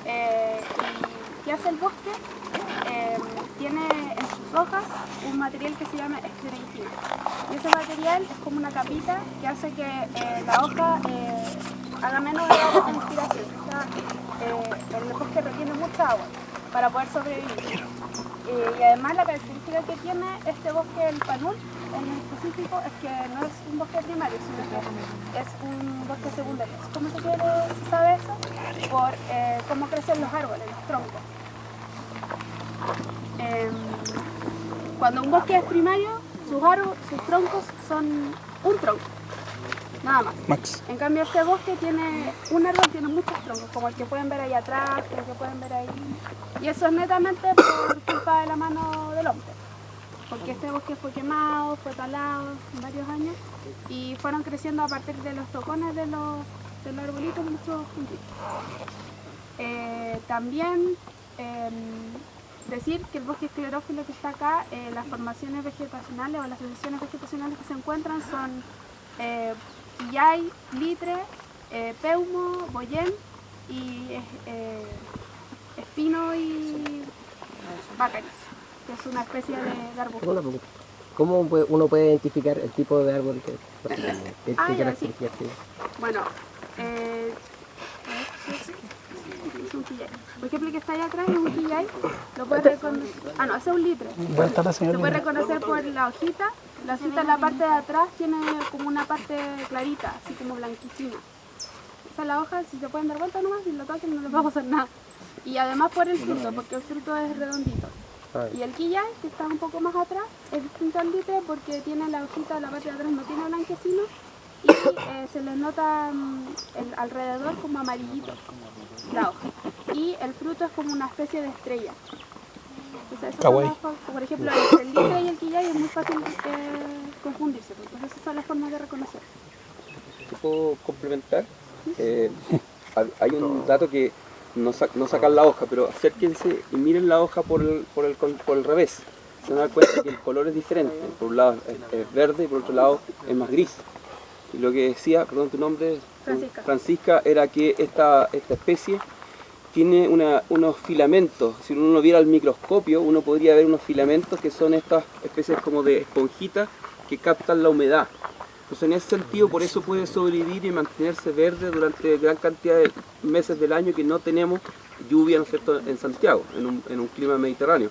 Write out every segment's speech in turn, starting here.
¿Y qué hace el bosque? Tiene en sus hojas un material que se llama esclerencina. Y ese material es como una capita que hace que la hoja haga menos grado de transpiración. O sea, el bosque retiene mucha agua para poder sobrevivir. Y además la característica que tiene este bosque, el Panul, en específico, es que no es un bosque primario, sino que es un bosque secundario. ¿Cómo se sabe eso? Por cómo crecen los árboles, los troncos. Cuando un bosque es primario, sus troncos son un tronco, nada más. En cambio este bosque tiene un árbol, tiene muchos troncos, como el que pueden ver ahí atrás, el que pueden ver ahí. Y eso es netamente por culpa de la mano del hombre. Porque este bosque fue quemado, fue talado en varios años y fueron creciendo a partir de los tocones de los arbolitos muchos juntitos. También decir que el bosque esclerófilo que está acá, las formaciones vegetacionales o las asociaciones vegetacionales que se encuentran son quillay, litre, peumo, boyén y espino y bácaris, que es una especie de arbusto. ¿Cómo uno puede identificar el tipo de árbol que sí. Bueno, es un quillay. Por ejemplo, el que está allá atrás es un quillay. Lo puedes reconocer. Ah, no, ese es un litre. Se puede reconocer por la hojita. La hojita en la parte de atrás tiene como una parte clarita, así como blanquicina. Esa es la hoja, si se pueden dar vuelta nomás, si lo toquen no les va a pasar nada. Y además por el fruto, porque el fruto es redondito. Y el quillay, que está un poco más atrás, es distinto al litre porque tiene la hojita, la parte de atrás no tiene blanquecino y se les nota alrededor como amarillito la hoja. Y el fruto es como una especie de estrella. Entonces, esas son las, por ejemplo, el litre y el quillay es muy fácil confundirse, entonces esas son las formas de reconocer. ¿Puedo complementar? Hay un dato que no sacan la hoja, pero acérquense y miren la hoja por el revés. Se van a dar cuenta que el color es diferente. Por un lado es verde y por otro lado es más gris. Y lo que decía, perdón, tu nombre, Francisca, era que esta especie tiene unos filamentos. Si uno lo viera al microscopio, uno podría ver unos filamentos que son estas especies como de esponjitas que captan la humedad. Entonces en ese sentido, por eso puede sobrevivir y mantenerse verde durante gran cantidad de meses del año que no tenemos lluvia, ¿no es cierto?, en Santiago, en un clima mediterráneo.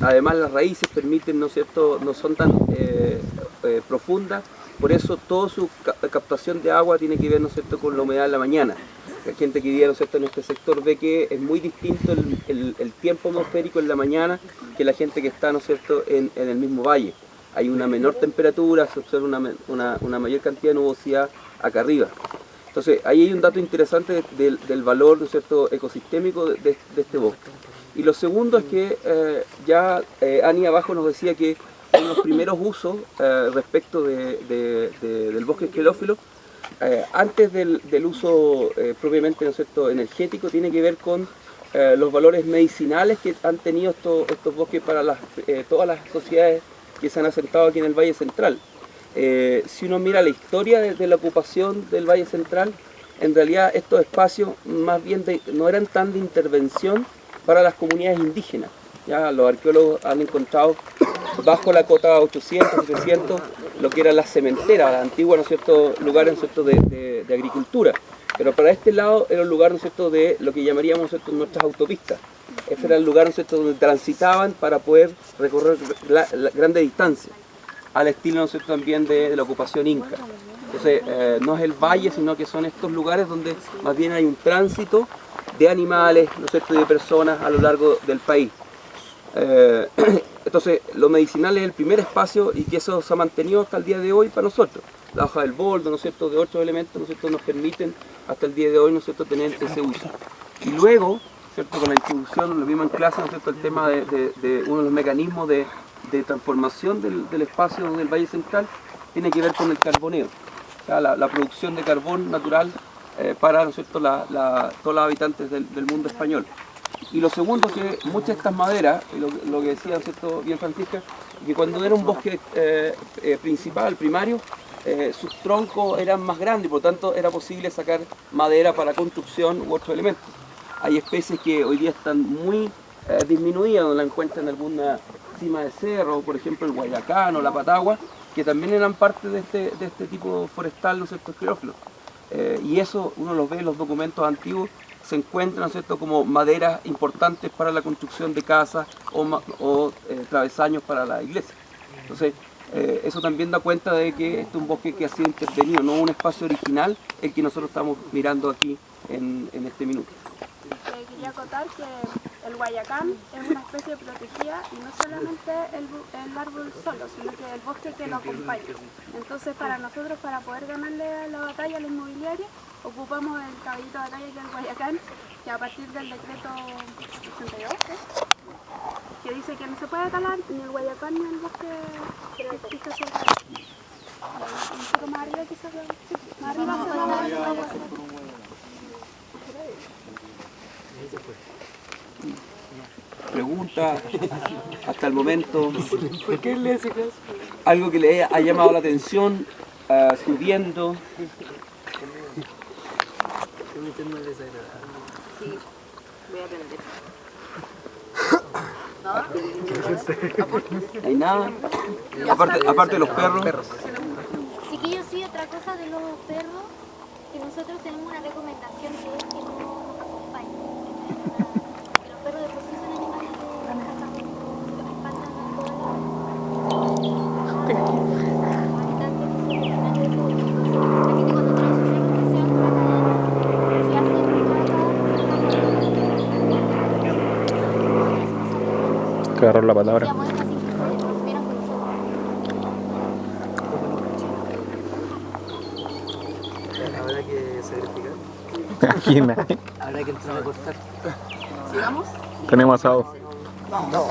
Además las raíces permiten, ¿no es cierto?, no son tan profundas, por eso toda su captación de agua tiene que ver, ¿no es cierto?, con la humedad en la mañana. La gente que vive, ¿no es cierto?, en este sector ve que es muy distinto el tiempo atmosférico en la mañana que la gente que está, ¿no es cierto?, en el mismo valle. Hay una menor temperatura, se observa una mayor cantidad de nubosidad acá arriba. Entonces, ahí hay un dato interesante del valor, ¿no es cierto?, ecosistémico de este bosque. Y lo segundo es que Ani abajo nos decía que en los primeros usos respecto del bosque esclerófilo, antes del uso propiamente, ¿no es cierto?, energético, tiene que ver con los valores medicinales que han tenido estos bosques para todas las sociedades que se han asentado aquí en el Valle Central. Si uno mira la historia de la ocupación del Valle Central, en realidad estos espacios más bien no eran tan de intervención para las comunidades indígenas. Ya los arqueólogos han encontrado bajo la cota 800, 700, lo que era la cementera, la antigua, ¿no es cierto?, lugares, ¿no es cierto?, de agricultura. Pero para este lado era un lugar, ¿no es cierto?, de lo que llamaríamos, ¿no es cierto?, nuestras autopistas. Este era el lugar, ¿no es cierto?, donde transitaban para poder recorrer grandes distancias, al estilo, ¿no es cierto?, también de la ocupación inca. Entonces, no es el valle, sino que son estos lugares donde más bien hay un tránsito de animales, ¿no es cierto?, y de personas a lo largo del país. Entonces, lo medicinal es el primer espacio y que eso se ha mantenido hasta el día de hoy para nosotros. La hoja del boldo, ¿no es cierto?, de otros elementos, ¿no es cierto?, nos permiten hasta el día de hoy, ¿no es cierto?, tener ese uso. Y luego, ¿cierto?, con la introducción, lo vimos en clase, ¿no es cierto?, el tema de uno de los mecanismos de transformación del espacio del Valle Central tiene que ver con el carboneo. O sea, la producción de carbón natural para, ¿no es cierto?, todos los habitantes del mundo español. Y lo segundo, que muchas de estas maderas, lo que decía, ¿no es cierto?, bien Francisca, que cuando era un bosque principal, primario, sus troncos eran más grandes y por lo tanto era posible sacar madera para construcción u otros elementos. hay especies que hoy día están muy disminuidas, donde la encuentran en alguna cima de cerro, por ejemplo el guayacán o la patagua, que también eran parte de este tipo forestal, ¿no es cierto?, esclerófilos. Y eso uno lo ve en los documentos antiguos, se encuentran, ¿no es cierto?, como maderas importantes para la construcción de casas o travesaños para la iglesia. Entonces, eso también da cuenta de que este es un bosque que ha sido intervenido, no un espacio original el que nosotros estamos mirando aquí en este minuto. Quería acotar que el guayacán es una especie protegida y no solamente el árbol solo, sino que el bosque que lo acompaña. Entonces para nosotros, para poder ganarle la batalla a la inmobiliaria, ocupamos el caballito de batalla que es el guayacán, que a partir del decreto 82, que dice que no se puede talar ni el guayacán ni el bosque que existe sobre un poco más arriba quizás, más arriba se va a ver. Pregunta hasta el momento. Algo que le ha llamado la atención, subiendo. Sí, voy a aprender. ¿No hay nada? Aparte de los perros. Chiquillos, sí, otra cosa de los perros, que nosotros tenemos una recomendación que es que no nos acompañen. Que los perros de por sí son animales que espantan a todos lados. Habitantes que son originarios de todo. La gente cuando trae sus perros que sean por la calle, si hacen caca, Que agarrar la palabra. digamos, es así, nos miran con los ojos. Habrá que sacrificar. Aquí nadie. Habrá que entrar a cortar. ¿Sigamos? Tenemos asado. No.